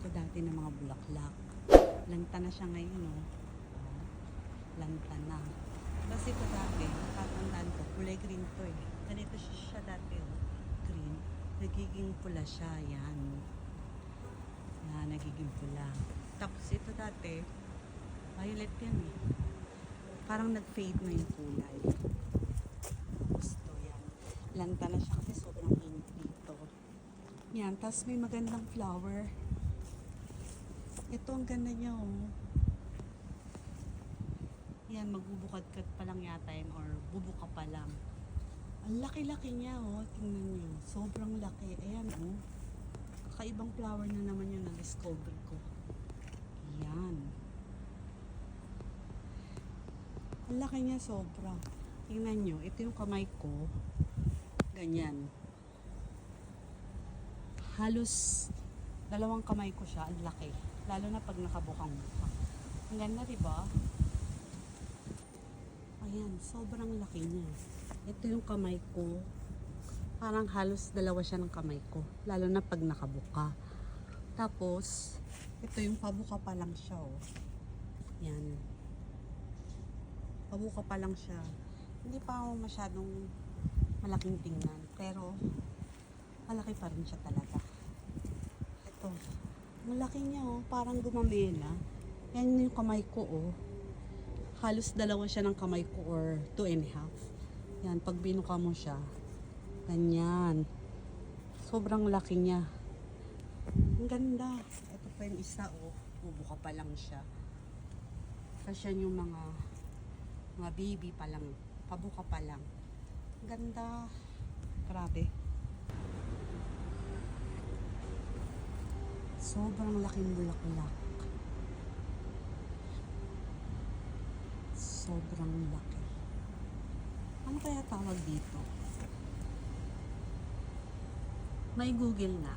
ko dati ng mga bulaklak. Lanta na siya ngayon, no? Oh, lanta na. Kasi ito dati, tatandaan ko, kulay green to eh. Ganito siya dati, oh. Green. Nagiging pula siya, yan. Na, nagiging pula. Tapos ito dati, violet yan eh. Parang nag-fade na yung kulay. Tapos ito, yan. Lanta na siya kasi sobrang init dito. Yan, tapos may magandang flower. Ito ang ganda niya, oh. Yan, magbubukad-kad pa lang yata yan or bubuka pa lang. Ang laki-laki niya, oh. Tingnan niyo. Sobrang laki. Ayan, oh. Kakaibang flower na naman yung na-discover ko. Yan. Ang laki niya sobra. Tingnan niyo. Ito yung kamay ko. Ganyan. Halos dalawang kamay ko siya. Ang laki. Lalo na pag nakabukang buka. Ang ganda, diba? Ayan, sobrang laki niya. Ito yung kamay ko. Parang halos dalawa siya ng kamay ko. Lalo na pag nakabuka. Tapos, ito yung pabuka pa lang siya, oh. Yan. Pabuka pa lang siya. Hindi pa ako masyadong malaking tingnan. Pero, malaki pa rin siya talaga. Ito. Malaki niya, oh. Parang gumamela. Yan yung kamay ko, oh. Halos dalawa siya ng kamay ko or 2.5. Yan, pag binuka mo siya, ganyan. Sobrang laki niya. Ang ganda. Ito pa yung isa, oh. Bubuka pa lang siya. Kasi yan yung mga baby pa lang. Pabuka pa lang. Ang ganda. Grabe. Sobrang laking bulaklak. Sobrang laki. Ano kaya tawag dito? May Google na.